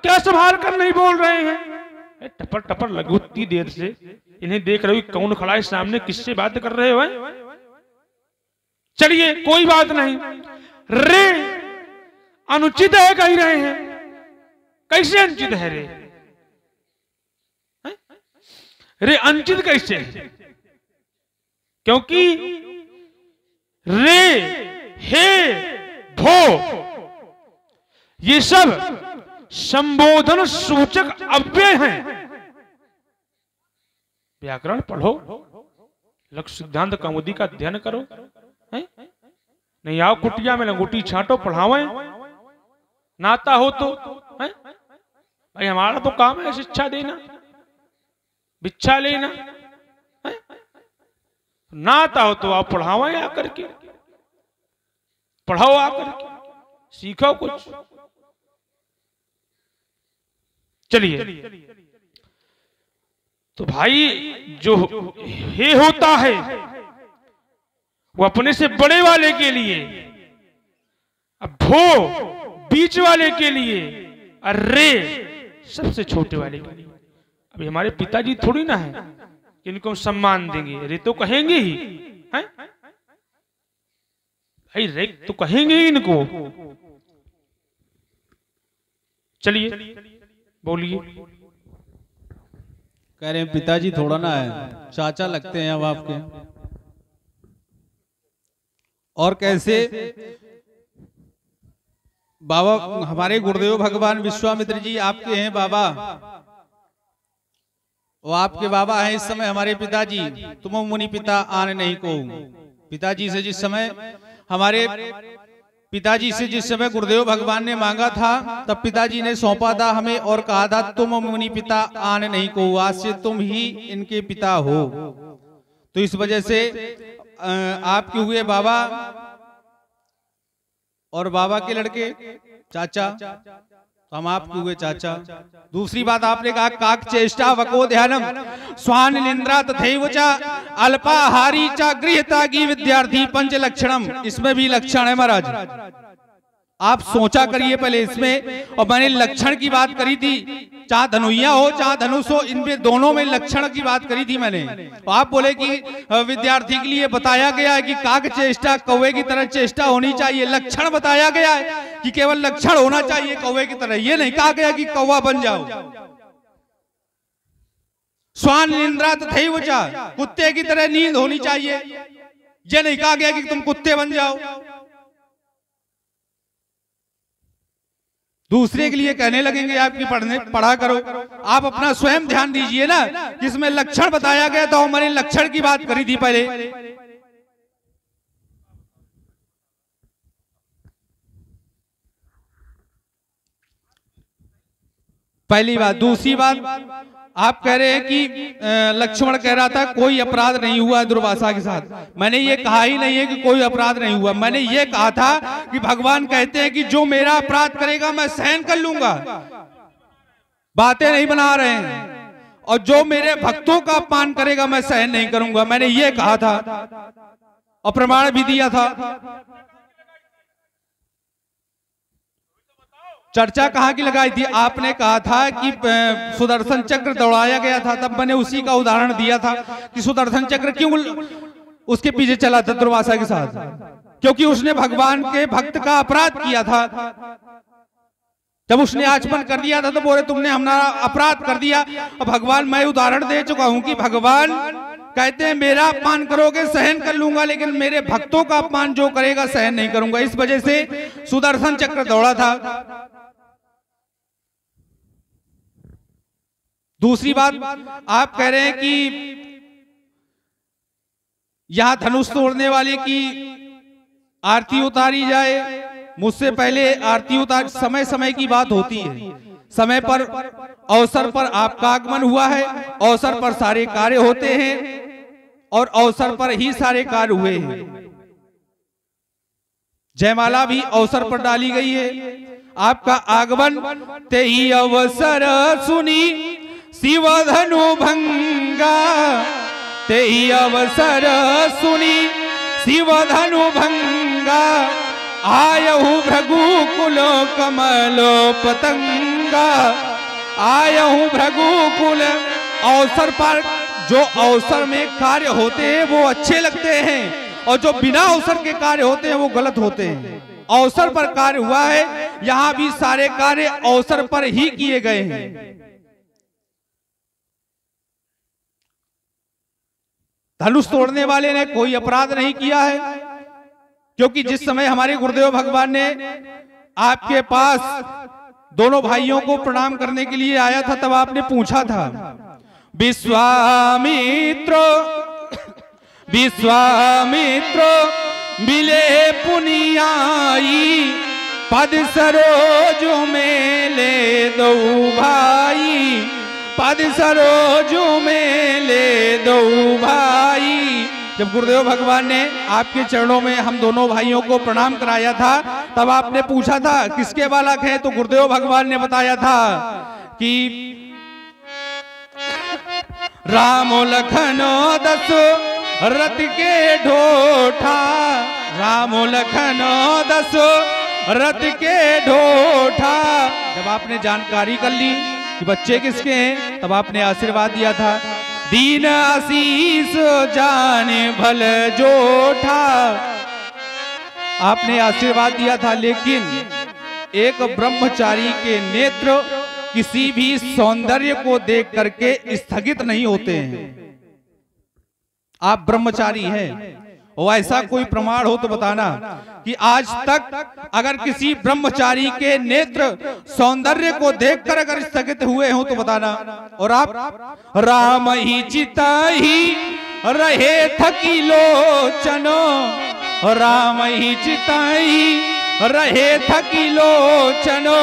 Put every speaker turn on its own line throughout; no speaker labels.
क्या संभाल कर नहीं बोल रहे हैं? टपर टपर लगी उतनी देर से, इन्हें देख रहे हो कौन खड़ा है सामने, किससे बात कर रहे हो? चलिए कोई बात नहीं, रे अनुचित है कह रहे हैं। कैसे अनुचित है रे? रे अनुचित कैसे? क्योंकि रे, हे, भो ये सब संबोधन सूचक अव्यय हैं। व्याकरण पढ़ो, लक्ष्य सिद्धांत कौमुदी का अध्ययन करो, है? नहीं आओ कुटिया में लंगोटी छाटो, पढ़ावे नाता हो तो, है? भाई हमारा तो काम है शिक्षा देना, भिक्षा लेना, है? नाता हो तो आप पढ़ावे आकर के, पढ़ाओ आकर के, सीखो कुछ। चलिए, तो भाई जो हे होता है वो अपने से बड़े वाले के लिए, अब भो बीच वाले के लिए, और रे सबसे छोटे वाले के लिए। अभी हमारे पिताजी थोड़ी ना है कि इनको हम सम्मान देंगे, रे तो कहेंगे ही, हैं? भाई रे तो कहेंगे ही इनको। चलिए बोलिए।
कह रहे हैं पिताजी थोड़ा ना है, चाचा लगते हैं अब आपके। और कैसे बाबा हमारे गुरुदेव भगवान विश्वामित्र जी आपके हैं बाबा, वो आपके बाबा हैं इस समय हमारे पिताजी। तुम मुनि पिता आने नहीं को। पिताजी से जिस समय हमारे पिताजी से जिस समय गुरुदेव भगवान ने मांगा था, तब पिताजी ने सौंपा था हमें और कहा था तुम मुनि पिता आने नहीं को, आज से तुम ही इनके पिता हो। तो इस वजह से आपके हुए बाबा और बाबा के लड़के चाचा, तो हम आपके हुए चाचा। दूसरी बात आपने कहा काक चेष्टा वको ध्यानम स्वान निंद्रा तथैव च अल्पाहारी च गृहत्यागी विद्यार्थी पंच लक्षणम। इसमें भी लक्षण है महाराज, आप सोचा करिए पहले इसमें। और मैंने लक्षण की बात करी थी, चाहे धनुया हो चाहे धनुष हो, इनमें दोनों में लक्षण की बात करी थी मैंने। तो आप बोले कि विद्यार्थी के लिए बताया गया है कि काक चेष्टा कौवे की तरह चेष्टा होनी चाहिए। लक्षण बताया गया है कि केवल लक्षण होना चाहिए कौवे की तरह, ये नहीं कहा गया कि कौवा बन जाओ। स्वान निंद्रा तथैव च, कुत्ते की तरह नींद होनी चाहिए, ये नहीं कहा गया कि तुम कुत्ते बन जाओ। दूसरे के लिए कहने लगेंगे आपकी पढ़ा करो, आप अपना स्वयं ध्यान दीजिए ना, किसमें लक्षण बताया गया था। मैंने लक्षण की बात करी थी पहले। पहली बात। दूसरी बात आप कह रहे हैं कि लक्ष्मण कह रहा था कोई अपराध नहीं हुआ दुर्वासा के साथ। मैंने ये कहा ही नहीं है कि कोई अपराध नहीं हुआ, मैंने ये कहा था कि भगवान कहते हैं कि जो मेरा अपराध करेगा मैं सहन कर लूंगा, बातें नहीं बना रहे हैं। और जो मेरे भक्तों का अपमान करेगा मैं सहन नहीं करूंगा, मैंने ये कहा था और प्रमाण भी दिया था। चर्चा कहाँ की लगाई थी? आपने कहा था कि सुदर्शन चक्र दौड़ाया गया था, तब मैंने उसी का उदाहरण दिया था कि सुदर्शन चक्र क्यों उसके पीछे चला था दुर्वासा के साथ, क्योंकि उसने भगवान के भक्त का अपराध किया था। जब उसने आचमन कर दिया था तो बोले तुमने हमारा अपराध कर दिया। और भगवान, मैं उदाहरण दे चुका हूं कि भगवान कहते हैं मेरा अपमान करोगे सहन कर लूंगा, लेकिन मेरे भक्तों का अपमान जो करेगा सहन नहीं करूंगा। इस वजह से सुदर्शन चक्र दौड़ा था। दूसरी बात आप कह रहे हैं कि यहां धनुष तोड़ने वाले की आरती उतारी जाए। मुझसे पहले आरती उतार समय समय की बात होती है, समय पर अवसर पर आपका आगमन हुआ है, अवसर पर सारे कार्य होते हैं और अवसर पर ही सारे कार्य हुए हैं। जयमाला भी अवसर पर डाली गई है। आपका आगमन ते ही अवसर सुनी शिव धनु भंगा, ते ही अवसर सुनी शिव धनु भंगा, आयहु भृगुकुल कमलो पतंगा, आयहु भृगुकुल। अवसर पर जो अवसर में कार्य होते हैं वो अच्छे लगते हैं, और जो बिना अवसर के कार्य होते हैं वो गलत होते हैं। अवसर पर कार्य हुआ है, यहां भी सारे कार्य अवसर पर ही किए गए हैं। धनुष तोड़ने वाले ने कोई अपराध नहीं किया है, क्योंकि जिस समय हमारे गुरुदेव भगवान ने आपके पास दोनों भाइयों को प्रणाम करने के लिए आया था, तब आपने पूछा था, विश्वामित्र विश्वामित्र मिले पुनियाई, पद सरोज में ले दो भाई, पद सरोज में ले दो भाई। जब गुरुदेव भगवान ने आपके चरणों में हम दोनों भाइयों को प्रणाम कराया था, तब आपने पूछा था किसके बालक हैं, तो गुरुदेव भगवान ने बताया था कि राम लखन दसो रथ के ढोठा, राम लखन दसो रथ के ढोठा। जब आपने जानकारी कर ली कि बच्चे किसके हैं, तब आपने आशीर्वाद दिया था, दीन आशीष जाने भल जोठा। आपने आशीर्वाद दिया था, लेकिन एक ब्रह्मचारी के नेत्र किसी भी सौंदर्य को देख करके स्थगित नहीं होते हैं। आप ब्रह्मचारी हैं, और ऐसा कोई प्रमाण हो तो बताना कि आज तक अगर किसी ब्रह्मचारी के नेत्र सौंदर्य को देखकर अगर स्थगित हुए हो तो बताना। और आप राम ही चिता ही रहे थकी लोचनो, राम ही चिता ही रहे थकी लोचनो,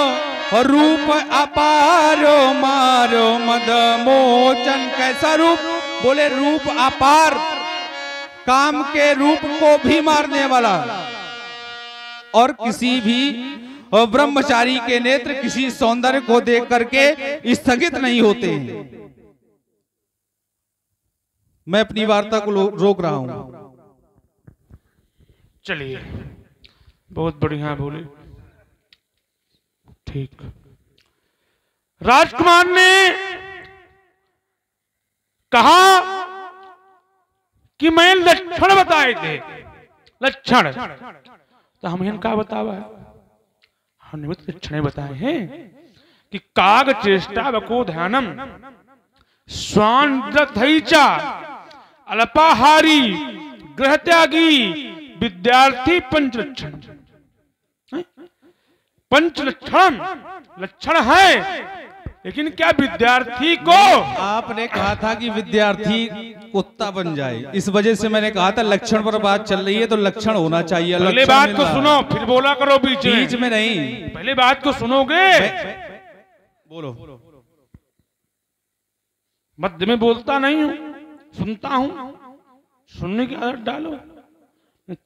रूप अपारो मारो मद मोचन। कैसा रूप? बोले रूप अपार, काम के रूप को भी मारने वाला। और किसी भी ब्रह्मचारी के नेत्र किसी सौंदर्य को देख करके स्थगित नहीं होते। मैं अपनी वार्ता को रोक रहा हूं।
चलिए, बहुत बढ़िया बोले, ठीक। राजकुमार ने कहा कि मैं लक्षण बताए थे, लक्षण तो हम इनका बतावा है, हमने लक्षण बताए हैं कि काग चेष्टा वको ध्यानम स्वान्धैचा अल्पाहारी गृह त्यागी विद्यार्थी पंचलक्षण। पंचलक्षण लक्षण है, लेकिन क्या विद्यार्थी को?
आपने कहा था कि विद्यार्थी कुत्ता बन जाए, इस वजह से मैंने कहा था लक्षण पर बात चल रही है तो लक्षण होना चाहिए।
पहले बात को सुनो फिर बोला करो, बीच में
नहीं।
पहले बात को सुनोगे,
बोलो।
मध्य में बोलता नहीं हूं, सुनता हूं, सुनने की आदत डालो,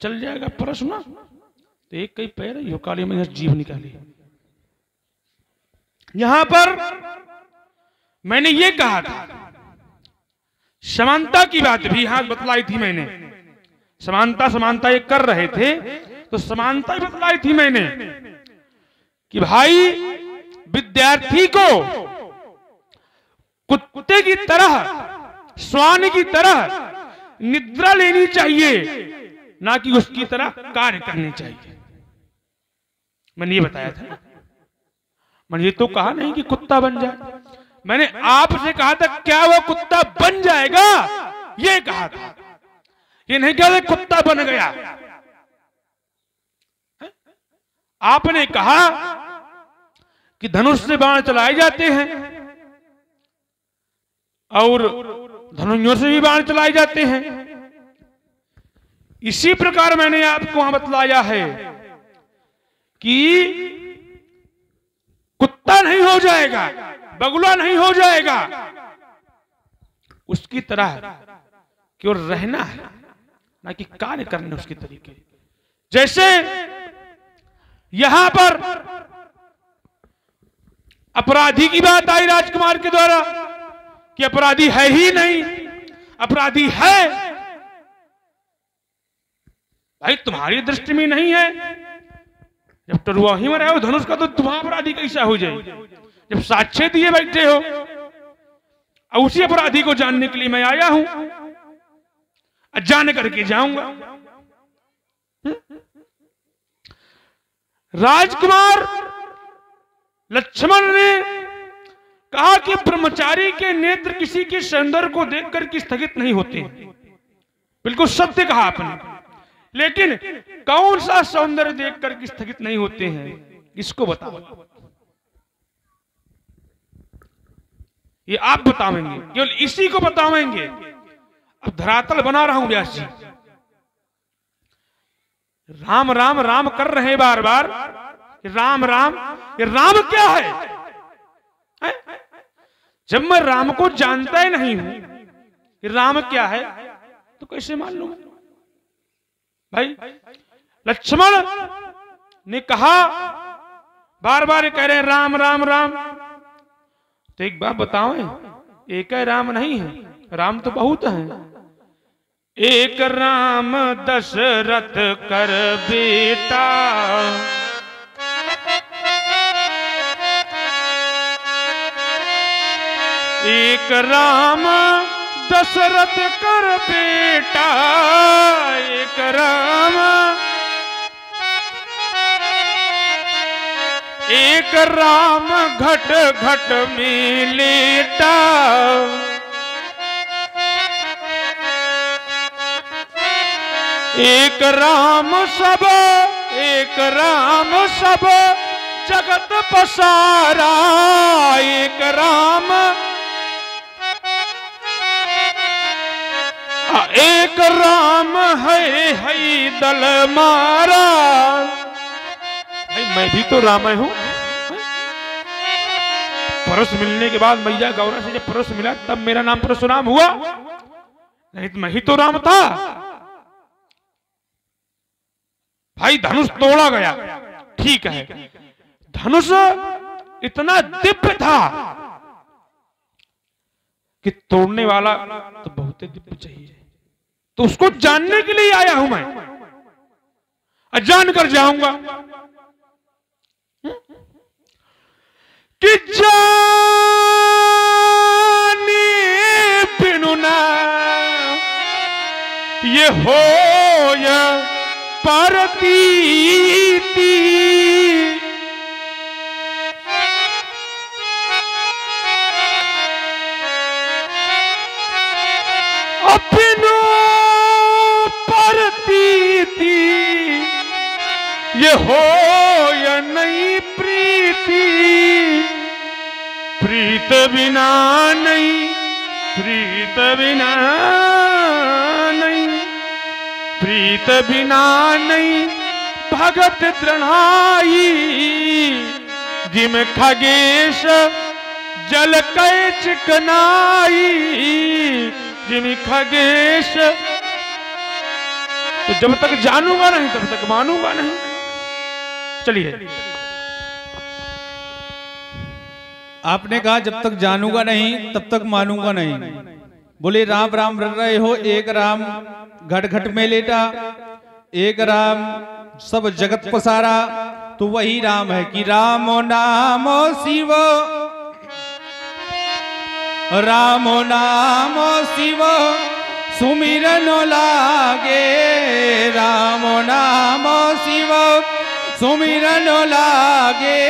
चल जाएगा प्रश्न। तो एक कई पैर यो काली में जीव निकाली। यहां पर मैंने ये कहा था, समानता की बात भी यहां बतलाई थी मैंने। समानता ये कर रहे थे तो समानता ही बतलाई थी मैंने कि भाई विद्यार्थी को कुत्ते की तरह, श्वान की तरह निद्रा लेनी चाहिए, ना कि उसकी तरह कार्य करनी चाहिए। मैंने ये बताया था ना, मैंने ये तो कहा नहीं कि कुत्ता बन जाए। मैंने आपसे कहा था क्या वो कुत्ता बन जाएगा, ये कहा था, ये नहीं कहा था कुत्ता बन गया। आपने कहा कि धनुष से बाण चलाए जाते हैं और धनुषों से भी बाण चलाए जाते हैं। इसी प्रकार मैंने आपको वहां बतलाया है कि कुत्ता नहीं हो जाएगा, बगुला नहीं हो जाएगा, उसकी तरह केवल रहना है, ना कि कार्य करने उसके तरीके। जैसे यहां पर अपराधी की बात आई राजकुमार के द्वारा कि अपराधी है ही नहीं, अपराधी है भाई, तुम्हारी दृष्टि में नहीं है जब टरुआ ही में रहे हो धनुष का तो तुम्हारा अपराधी कैसा हो जाए? जब साक्ष्य दिए बैठे हो, और उसी अपराधी को जानने के लिए मैं आया हूं, जान करके जाऊंगा। राजकुमार लक्ष्मण ने कहा कि ब्रह्मचारी के नेत्र किसी के सौंदर्य को देखकर के स्थगित नहीं होते। बिल्कुल सत्य कहा आपने, लेकिन कौन सा सौंदर्य देखकर के स्थगित नहीं होते हैं, इसको बताओ। ये आप बताएंगे, केवल इसी को बताएंगे। अब धरातल बना रहा हूं व्यास जी। राम राम राम कर रहे बार बार, राम राम, ये राम क्या है? जब मैं राम को जानता ही नहीं हूं कि राम क्या है, तो कैसे मान लूं भाई? लक्ष्मण ने कहा, बार बार कह रहे हैं राम राम राम, तो एक बात बताओ, एक है राम नहीं है, राम तो बहुत है। एक राम दशरथ कर बेटा, एक राम दशरथ कर बेटा, एक राम, एक राम घट घट में लेटा, एक राम सब, एक राम सब जगत पसारा, एक राम, एक राम है दल मारा। मैं भी तो राम हूं। परस मिलने के बाद मैया गौरा से जब परस मिला तब मेरा नाम परशुराम हुआ, नहीं तो मैं ही तो राम था। भाई धनुष तोड़ा गया, ठीक है, धनुष इतना दिव्य था कि तोड़ने वाला तो बहुत दिव्य चाहिए, तो उसको जानने के लिए आया हूं मैं, जान कर जाऊंगा कि जाने बिनु ना ये हो या परतीति, अपनो परतीति ये हो या नहीं प्रीति, प्रीत बिना नहीं, प्रीत बिना नहीं, प्रीत बिना नहीं भगत दृढ़ाई, जिम खगेश जल कै चिकनाई, जिम खगेश। तो जब तक जानूंगा नहीं तब तक मानूंगा नहीं। चलिए,
आपने कहा जब तक जानूंगा नहीं तब तक मानूंगा नहीं। बोले राम राम रट रहे हो, एक राम घट घट में लेटा, एक राम सब जगत पसारा, तो वही राम है कि रामो नामो शिव, रामो नामो शिव सुमिरन लागे, रामो नामो शिव सुमिरन लागे,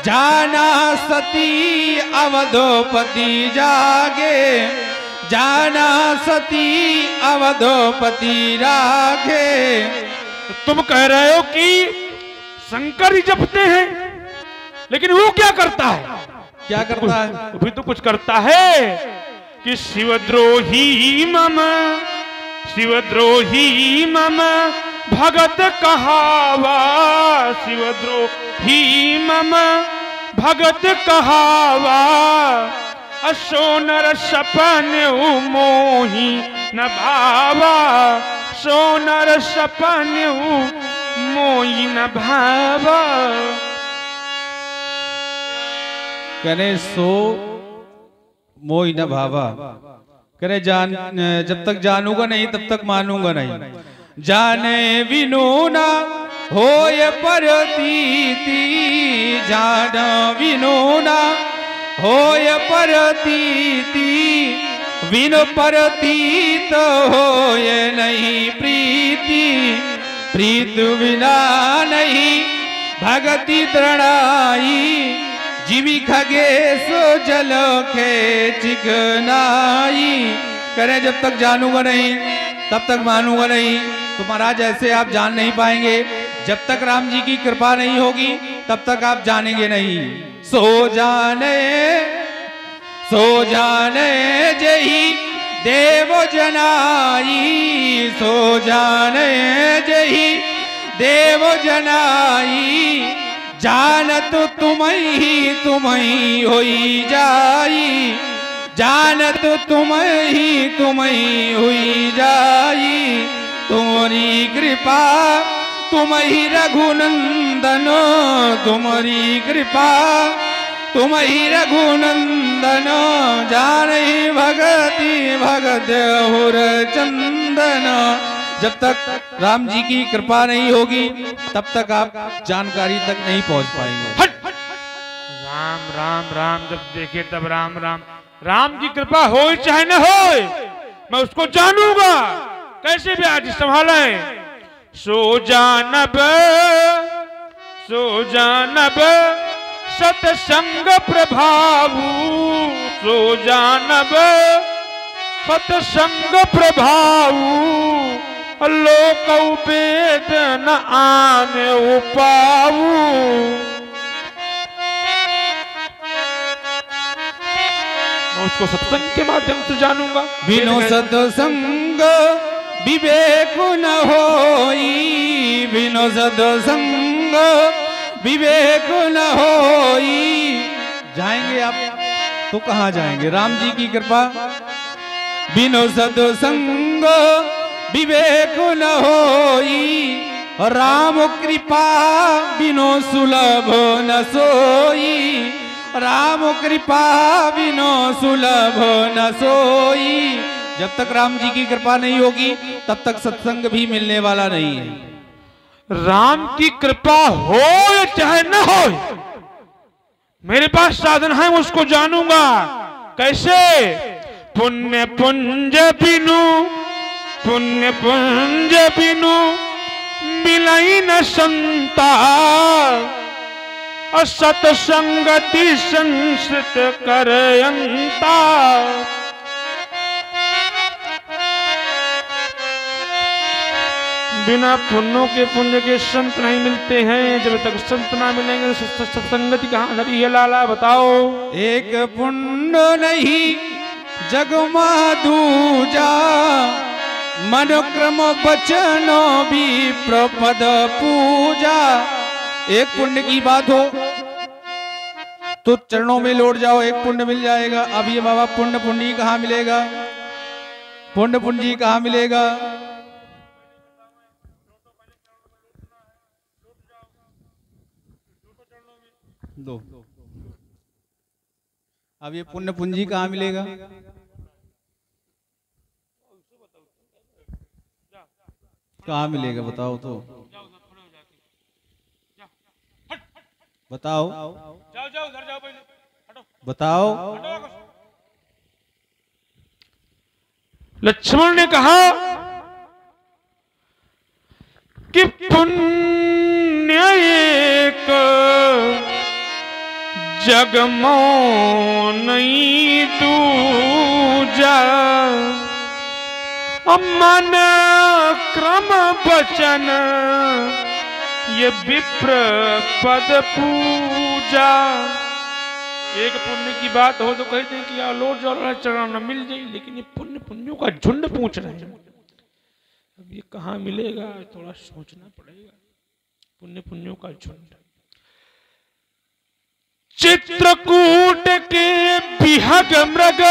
जाना सती अवधोपति जागे, जाना सती अवधोपति रागे।
तुम कह रहे हो कि शंकर ही जपते हैं, लेकिन वो क्या करता है?
क्या करता है?
वो भी तो कुछ करता है कि शिवद्रोही मम, शिवद्रोही मम भगत कहावा, शिवद्रोही मम भगत कहावा, सोनर सपन मोही न भावा, सोनर सपन मोही न भावा।
कहने सो मोही न भावा, कहने जान जब तक जानूंगा नहीं तब तक मानूंगा नहीं। जाने विनो ना होय परतीति जान विनोना होय परतीति विन परतीत होय नहीं प्रीति प्रीत बिना नहीं भगति तृणाई जीवी खगेश जल के चिकनाई। करें जब तक जानूंगा नहीं तब तक मानूंगा नहीं। तो महाराज ऐसे आप जान नहीं पाएंगे। जब तक राम जी की कृपा नहीं होगी तब तक आप जानेंगे नहीं। सो जाने जही देव जनाई सो जाने जही देव जनाई जानत तुम्हीं होई जाई जानत तुम्हीं हुई जाई। तुम्हारी कृपा तुम्हीं रघुनंदन तुम्हारी कृपा तुम्हीं रघुनंदन जाने भगति भगत हुर चंदन। जब तक राम जी की कृपा नहीं होगी तब तक आप जानकारी तक नहीं पहुंच पाएंगे।
राम राम राम जब देखे तब राम राम। राम की कृपा हो चाहे न हो मैं उसको जानूंगा। कैसे भी आज संभाले। सो जानब सतसंग प्रभावु सो जानब सतसंग प्रभावु लोक वेद न आने उपाऊ। मैं उसको सत्संग के माध्यम से जानूंगा।
बिनो सत्संग विवेक न होई बिनो सत्संग विवेक न होई। जाएंगे आप तो कहाँ जाएंगे। राम जी की कृपा बिनो सत्संग विवेक न होई राम कृपा बिनो सुलभ न सोई राम कृपा बिनो सुलभ न सोई। जब तक राम जी की कृपा नहीं होगी तब तक सत्संग भी मिलने वाला नहीं है।
राम की कृपा हो या चाहे न हो मेरे पास साधन है उसको जानूंगा। कैसे। पुण्य पुंज बिनु मिलाई न संता सतसंगति संस्कृत करयंता। बिना पुण्यों के पुण्य के संत नहीं मिलते हैं। जब तक संत ना मिलेंगे तो सत्संगति कहाँ धरी है लाला बताओ।
एक पुण्य नहीं जगमा दूजा मनोक्रम बचनो भी प्रपद पूजा। एक पुण्य की बात हो तो चरणों में लौट जाओ एक पुण्य मिल जाएगा। अब ये बाबा पुण्य पुंजी कहाँ मिलेगा पुण्य पुंजी कहाँ मिलेगा। दो अब ये पुण्य पूंजी कहाँ मिलेगा। कहाँ मिलेगा बताओ तो बताओ बताओ।
लक्ष्मण ने कहा कि पुण्य एक जगमो नहीं दूजा मन क्रम बचन ये विप्र पद पूजा। एक पुण्य की बात हो तो कहते हैं कि यार लौट जाओ चढ़ाना मिल जाए। लेकिन ये पुण्य पुण्यों का झुंड पूछ रहे हैं। अब ये कहाँ मिलेगा थोड़ा सोचना पड़ेगा। पुण्य पुण्यों का झुंड। चित्रकूट के बिहग मृग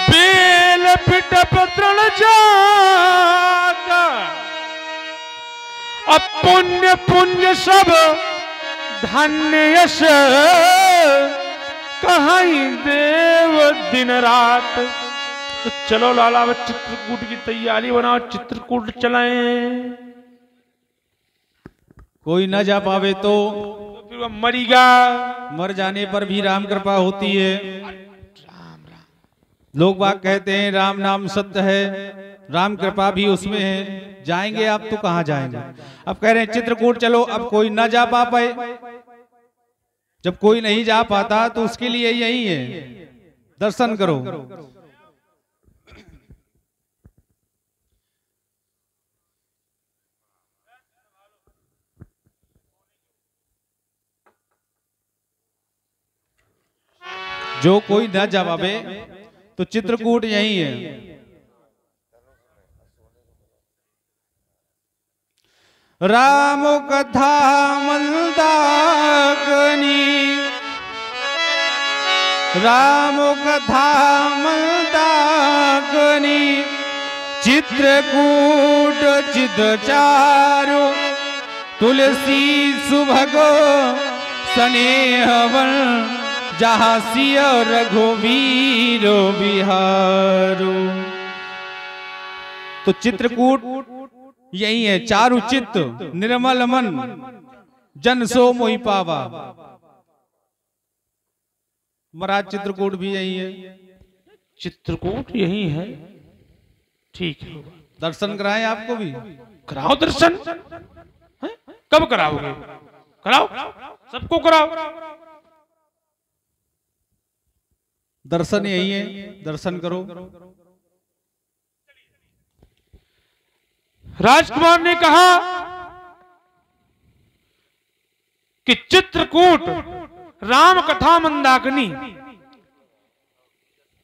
बेल पिट पत्रण जाता अब पुण्य पुण्य सब धन्य यश कहीं देव दिन रात तो चलो लाला, अब चित्रकूट की तैयारी बनाओ, चित्रकूट चलाएं।
कोई न जा पावे तो
फिर वह मरीगा,
मर जाने पर भी राम कृपा होती है। लोग बाग कहते हैं राम नाम सत्य है, राम कृपा भी उसमें है। जाएंगे आप तो कहां जाएंगे? अब कह रहे हैं चित्रकूट चलो। अब कोई न जा पाए, जब कोई नहीं जा पाता तो उसके लिए यही है, दर्शन करो। जो कोई न जा पावे तो चित्रकूट यही है। राम कथा मंदाकिनी, राम कथा मंदाकिनी, चित्रकूट चिद चारु, तुलसी सुभगो स्नेहवन, जहाँ सिय रघुवीर बिहारो। तो चित्रकूट यही है। चारु चित्त निर्मल मन, जन सो मोहि पावा। महाराज चित्रकूट भी यही है।
चित्रकूट यही है, ठीक है।
दर्शन कराएं आपको भी?
कराओ दर्शन। है? कब कराओगे? कराओ, सबको कराओ।
दर्शन यही है, दर्शन करो।
राजकुमार ने कहा कि चित्रकूट राम कथा मंदाकिनी,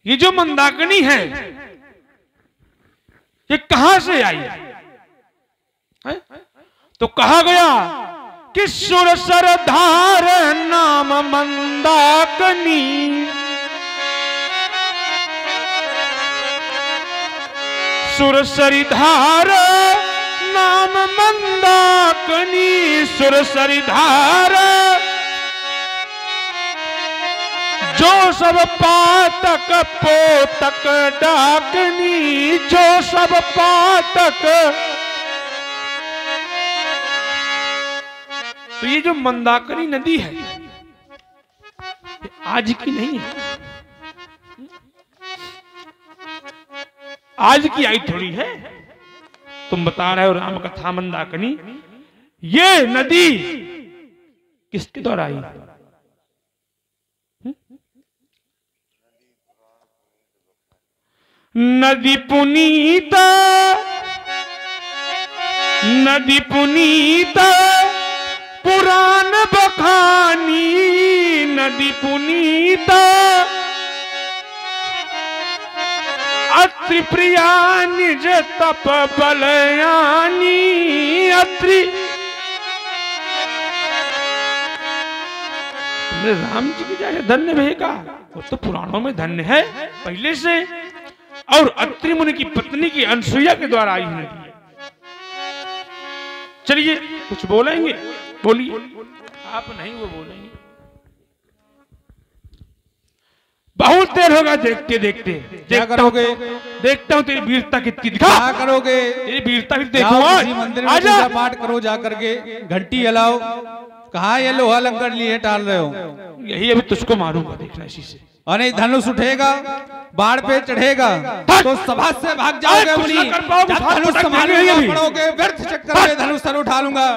ये जो मंदाकिनी है ये कहां से आई है? तो कहा गया कि सुरसर धार नाम मंदाकिनी, सुरसरी धार नाम मंदाकिनी, सुरसरी धार जो सब पातक पोतक डाकनी, जो सब पातक। तो ये जो मंदाकिनी नदी है आज की नहीं है, आज की आई थोड़ी है। तुम बता रहे हो राम कथा मंदाकिनी, ये नदी किसके द्वारा आई? नदी पुनीता, नदी पुनीता पुराण बखानी, नदी पुनीता अत्रि प्रिया निज तप बलयानी, अत्रि। राम जी की जगह धन्य भेगा, वो तो पुराणों में धन्य है पहले से। और अत्रि मुनि की पत्नी की अनसुईया के द्वारा आई नदी है। चलिए कुछ बोलेंगे, बोलिए। आप नहीं, वो बोलेंगे। बहुत देर होगा देखते देखते।
क्या करोगे?
देखता हूँ तेरी वीरता कितनी, दिखा।
क्या करोगे?
तेरी वीरता भी देखो।
मंदिर में पूजा पाठ करो, जा करके घंटी हिलाओ। कहाँ ये लोहा लंगड़ लिए टाल रहे हो?
यही अभी तुझको मारूंगा, देखना इसी से।
अरे धनुष उठेगा, बाढ़ पे चढ़ेगा तो सभा से भाग जाओगे मुनि। धनुष संभालोगे, पड़ोगे व्यर्थ चक्कर में, धनुष सर उठा लूंगा।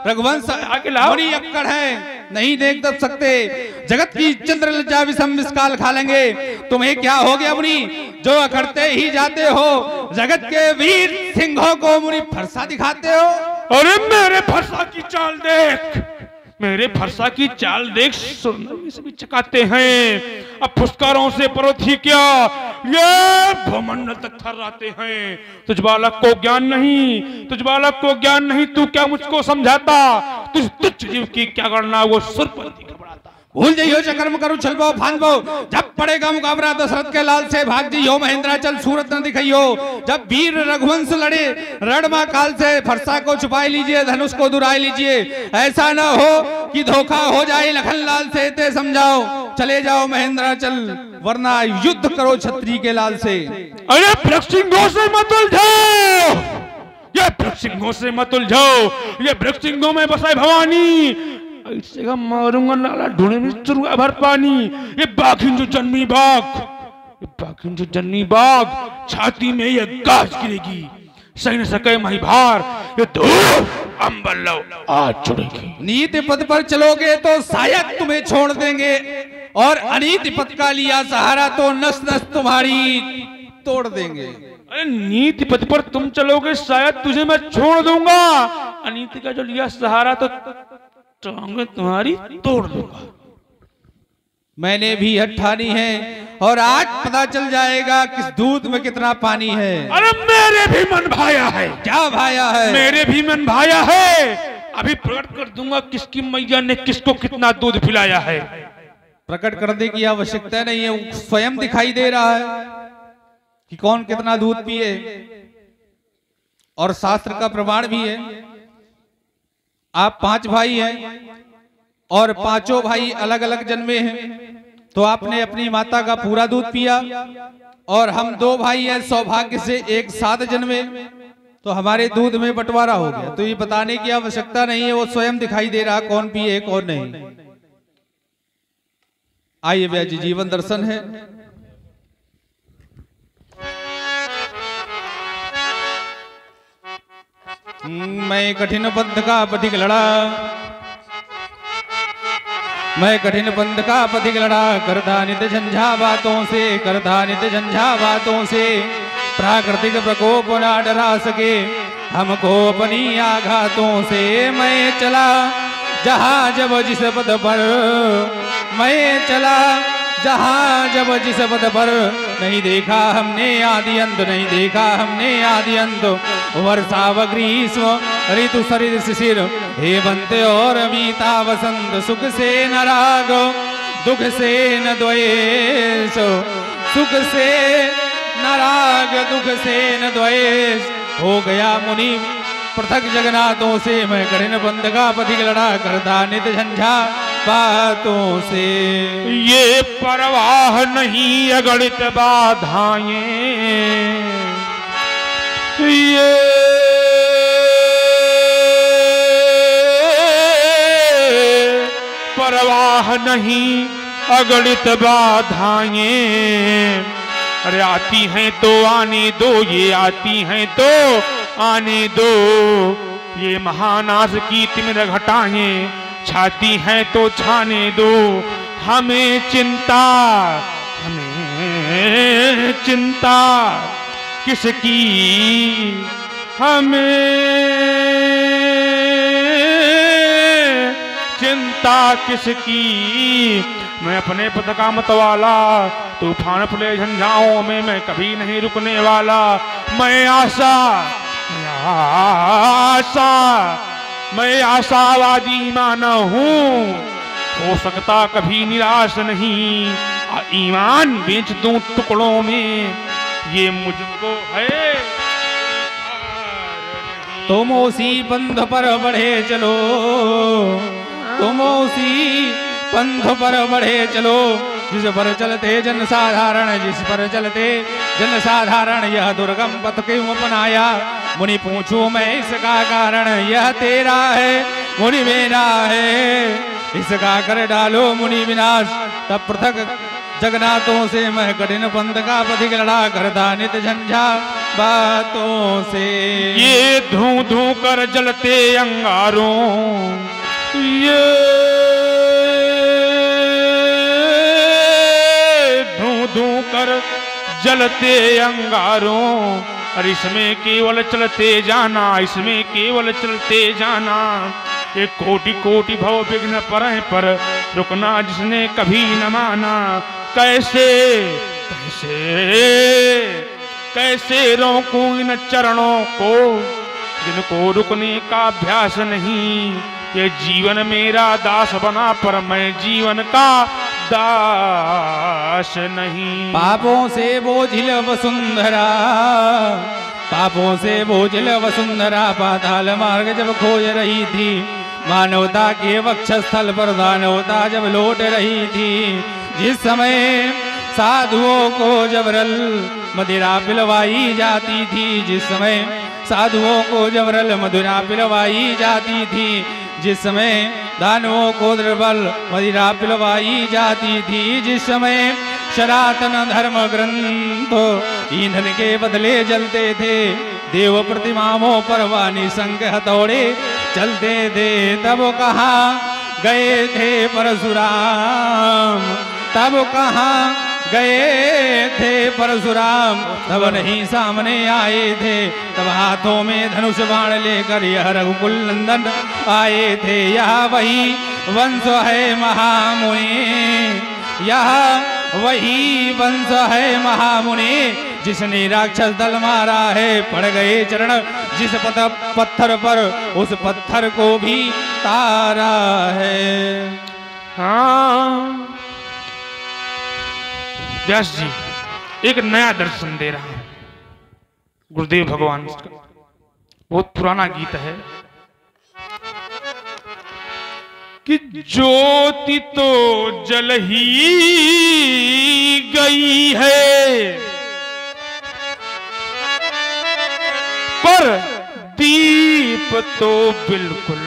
रघुवंश मुनि अक्कड़ है, नहीं देख दब सकते। जगत की चंद्र लज्जा विषम विस्काल खा लेंगे। तुम्हें क्या हो गया मुनि, जो अकड़ते ही जाते हो? जगत के वीर सिंहों को मुनि फरसा दिखाते हो।
अरे मेरे फरसा की चाल देख, मेरे फरसा की चाल देख, सुरनवी से भी चकाते हैं। अब फुसकारों से परोथी क्या, ये भूमंडल तक थर्राते हैं। तुझ बालक को ज्ञान नहीं, तुझ बालक को ज्ञान नहीं। तू क्या मुझको समझाता? तुझ तुच्छ जीव की क्या गणना, वो सुरपंथी घबराता।
भूल जइयो चकर्म करू छलबो फानबो, जब पड़ेगा मुकाबला दशरथ के लाल से भाग जइयो महेंद्राचल सूरत न दिखाइयो। जब वीर रघुवंश लड़े रणमा काल से, फरसा को छुपा लीजिए धनुष को दुराई लीजिए, ऐसा न हो कि धोखा हो जाए लखन लाल से, ते समझाओ चले जाओ महेंद्राचल वरना युद्ध करो छत्री के लाल से।
अरे वृक्षिंगों से मत उलझाओ, ये वृक्षिंगों से मत उलझाओ, ये वृक्षिंगों में बसाए भवानी, ऐसे का मारूंगा नाला ढूंढे में चुरुआ भर पानी। ये बाघिन जो जन्मी बाघ, ये बाघिन जो जन्मी बाघ, छाती में ये गाज गिरेगी, सही न सके माही भार, ये धूप अंबर लो आज जुड़ेगी।
नीति पद पर चलोगे तो शायद तुम्हें छोड़ देंगे, और अनीति पद का लिया सहारा तो नस नस तुम्हारी तोड़ देंगे।
अरे नीति पद पर तुम चलोगे शायद तुझे मैं छोड़ दूंगा, अनीति का जो लिया सहारा तो टांगे तुम्हारी तोड़ दूंगा।
मैंने भी हट ठानी है और आज पता चल जाएगा किस दूध में कितना पानी है।
अरे मेरे भी मन भाया है।
क्या भाया है?
मेरे भी मन भाया है, अभी प्रकट कर दूंगा किसकी मैया ने किसको कितना दूध पिलाया है।
प्रकट करने की आवश्यकता नहीं है, वो स्वयं दिखाई दे रहा है कि कौन कितना दूध पिए, और शास्त्र का प्रमाण भी है। आप 5 भाई हैं और पांचों भाई अलग अलग जन्मे हैं, तो आपने अपनी माता का पूरा दूध पिया, और हम 2 भाई हैं सौभाग्य से एक साथ जन्मे, तो हमारे दूध में बंटवारा हो गया। तो ये बताने की आवश्यकता नहीं है, वो स्वयं दिखाई दे रहा कौन पिए कौन नहीं। आइए व्यास जी जीवन दर्शन है। मैं कठिन पंथ का पथिक लड़ा, मैं कठिन पंथ का पथिक लड़ा, करता नित झंझा बातों से, करता नित झंझा बातों से, प्राकृतिक प्रकोप ना डरा सके हमको अपनी आघातों से। मैं चला जहां जब जिस पद पर, मैं चला जहां जब जिस पद पर, नहीं देखा हमने आदि अंत, नहीं देखा हमने आदि अंत। वर्षा व ग्रीष्म ऋतु शरद शिशिर, हेमंत और मीता वसंत, सुख से न राग दुख से न द्वेष, सुख से न राग दुख से न द्वेष। हो गया मुनि पृथक जगन्नाथों से, मैं कठिन पंथ का पथिक लड़ा, करता नित झंझा बातों से।
ये परवाह नहीं अगणित बाधाएं, ये परवाह नहीं अगणित बाधाएं। अरे आती हैं तो आने दो, ये आती हैं तो आने दो, ये महानाश की तिमिर घटाएं छाती हैं तो छाने दो। हमें चिंता किसकी, हमें चिंता किसकी। मैं अपने पद का मतवाला, तूफान फुले झंझाओं में मैं कभी नहीं रुकने वाला। मैं आशावादी माना हूँ, हो सकता कभी निराश नहीं। ईमान बेच दूं टुकड़ों में, ये मुझको है।
तुम उसी पंथ पर बढ़े चलो, तुम उसी पंथ पर बढ़े चलो, जिस पर चलते जन साधारण, जिस पर चलते जन साधारण। यह दुर्गम पथ क्यों अपनाया, मुनि पूछूं मैं इसका कारण। यह तेरा है मुनि मेरा है, इसका कर डालो मुनि विनाश। तब पृथक जगन्नाथों से मैं कठिन पंथ का पथिक लड़ा, करता नित झंझा बातों से।
ये धू धू कर जलते अंगारों, ये धू धू कर जलते अंगारों। और इसमें केवल चलते जाना, इसमें केवल चलते जाना। ये कोटि कोटि भव विघ्न पर रुकना जिसने कभी न माना। कैसे कैसे कैसे रोकूं इन चरणों को, जिनको रुकने का अभ्यास नहीं। ये जीवन मेरा दास बना पर मैं जीवन का दास नहीं।
पापों से बोझिल वसुंधरा, पापों से बोझिल वसुंधरा, पाताल मार्ग जब खोज रही थी, मानवता के वक्षस्थल पर दानवता जब लौट रही थी, जिस समय साधुओं को जबरल मदिरा पिलवाई जाती थी, जिस समय साधुओं को जबरल मदिरा पिलवाई जाती थी, जिस समय दानवों को दुर्बल मदिरा पिलवाई जाती थी, जिस समय सनातन धर्म ग्रंथ ईंधन के बदले जलते थे, देव प्रतिमाओं पर वाणी संग हथौड़े चलते थे, तब कहाँ गए थे परशुराम, तब कहाँ गए थे परशुराम, तब नहीं सामने आए थे, तब हाथों में धनुष बाण लेकर यह रघुकुल नंदन आए थे। यह वही वंश है महामुनि, यह वही वंश है महामुनि, जिसने राक्षस दल मारा है, पड़ गए चरण जिस पत्थर पर, उस पत्थर को भी तारा है।
हाँ, व्यास जी एक नया दर्शन दे रहा है गुरुदेव भगवान का। बहुत पुराना गीत है कि ज्योति तो जल ही गई है, पर दीप तो बिल्कुल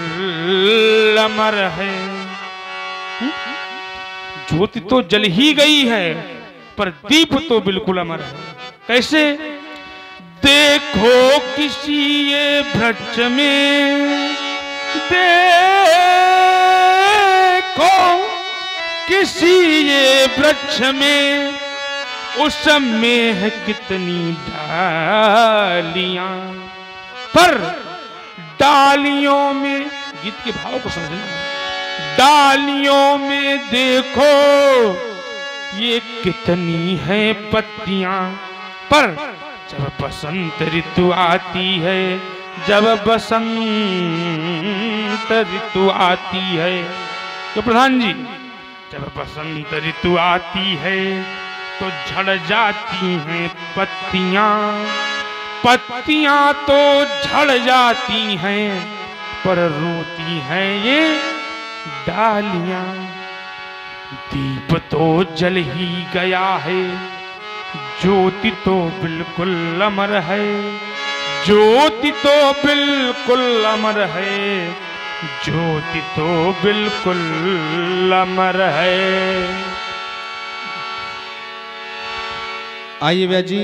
अमर है। ज्योति तो जल ही गई है, पर दीप तो बिल्कुल अमर है। कैसे? देखो किसी ये वृक्ष में, देखो किसी ये वृक्ष में, उसमें है कितनी डालियां, पर डालियों में, गीत के भाव को समझना, डालियों में देखो ये कितनी है पत्तियां, पर जब बसंत ऋतु आती है, जब बसंत ऋतु आती है, तो प्रधान जी जब बसंत ऋतु आती है तो झड़ जाती हैं पत्तियां, पत्तियां तो झड़ जाती हैं, पर रोती हैं ये डालियां। दीप तो जल ही गया है, ज्योति तो बिल्कुल अमर है, ज्योति तो बिल्कुल अमर है, ज्योति तो बिल्कुल अमर है।
आइए व्यास जी,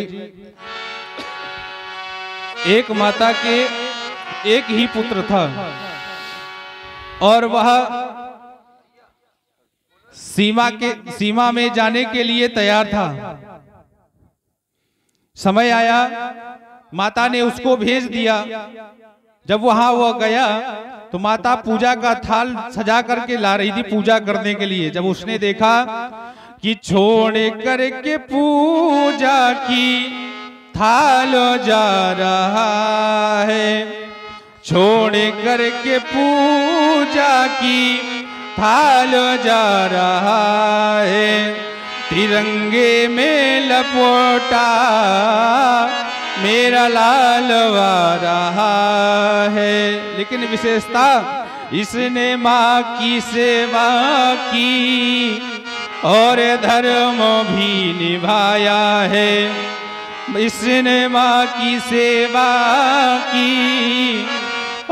एक माता के एक ही पुत्र था और वह सीमा में जाने के लिए तैयार था। समय आया, माता ने उसको भेज दिया। जब वहां वह गया तो माता पूजा का थाल सजा करके ला रही थी पूजा करने के लिए। जब उसने देखा कि छोड़ करके पूजा की थाल जा रहा है, छोड़ करके पूजा की थाल जा रहा है, तिरंगे में लपोटा मेरा लालवा रहा है। लेकिन विशेषता, इसने माँ की सेवा की और धर्म भी निभाया है, इसने माँ की सेवा की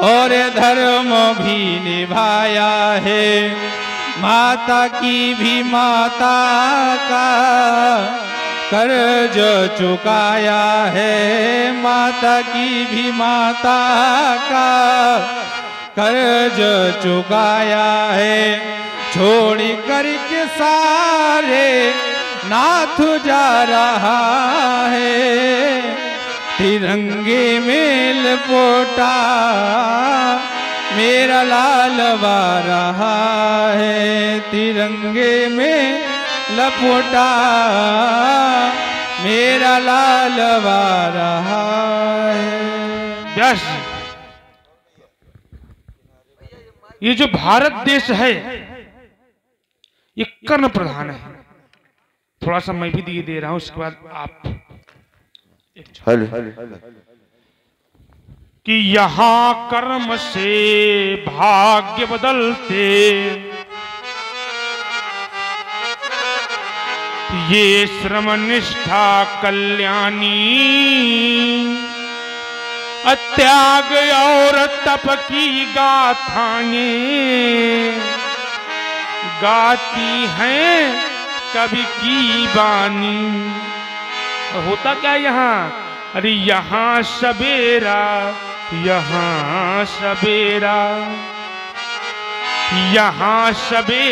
और धर्म भी निभाया है। माता की भी माता का कर्ज चुकाया है, माता की भी माता का कर्ज चुकाया है। छोड़ करके सारे नाथ जा रहा है, तिरंगे में लपोटा मेरा लालवा रहा है, तिरंगे में लपोटा मेरा लालवा रहा है।
व्यास ये जो भारत देश है ये कर्ण प्रधान है। थोड़ा सा मैं भी दिए दे रहा हूं, उसके बाद आप कि यहां कर्म से भाग्य बदलते, ये श्रम निष्ठा कल्याणी, त्याग और तप की गाथाएं गाती हैं कवि की बानी। होता क्या यहाँ, अरे यहाँ सवेरा, यहाँ सवेरा, यहाँ सवेरा।